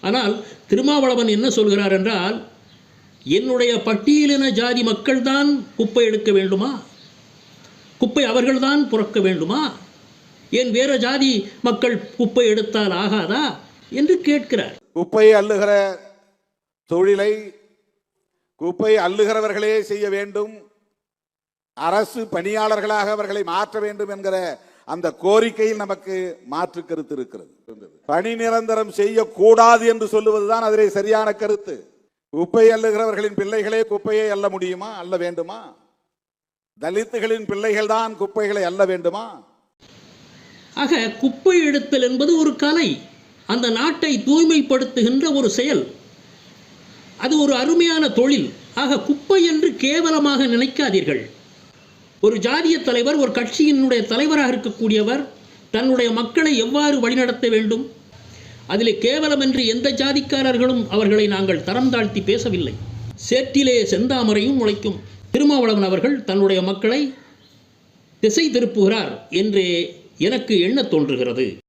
ஆனால் திருமாவளவன் என்ன சொல்கிறார் என்றால், என்னுடைய பட்டியலின ஜாதி மக்கள்தான் குப்பை எடுக்க வேண்டுமா? குப்பை அவர்கள்தான் புறக்க வேண்டுமா? ஏன் வேறு ஜாதி மக்கள் குப்பை எடுத்தால் ஆகாதா என்று கேட்கிறார். குப்பை அள்ளுகிற தொழிலை குப்பை அள்ளுகிறவர்களே செய்ய வேண்டும், அரசு பணியாளர்களாக அவர்களை மாற்ற வேண்டும் என்கிற அந்த கோரிக்கையில் நமக்கு மாற்று கருத்து இருக்கிறது. பணி நிரந்தரம் செய்யக்கூடாது என்று சொல்லுவதுதான் அதிலே சரியான கருத்து. குப்பை அள்ளுகிறவர்களின் பிள்ளைகளே குப்பையை அள்ள முடியுமா? அள்ள வேண்டுமா? தலித்துகளின் பிள்ளைகள் தான் குப்பைகளை அள்ள வேண்டுமா? ஆக குப்பை எடுத்தல் என்பது ஒரு கலை, அந்த நாட்டை தூய்மைப்படுத்துகின்ற ஒரு செயல், அது ஒரு அருமையான தொழில். ஆக குப்பை என்று கேவலமாக நினைக்காதீர்கள். ஒரு ஜாதிய தலைவர், ஒரு கட்சியினுடைய தலைவராக இருக்கக்கூடியவர் தன்னுடைய மக்களை எவ்வாறு வழிநடத்த வேண்டும், அதில் கேவலம் என்று எந்த ஜாதிக்காரர்களும் அவர்களை நாங்கள் தரம் தாழ்த்தி பேசவில்லை. சேற்றிலே செந்தாமரையும் முளைக்கும். திருமாவளவன் அவர்கள் தன்னுடைய மக்களை திசை திருப்புகிறார் என்று எனக்கு எண்ண தோன்றுகிறது.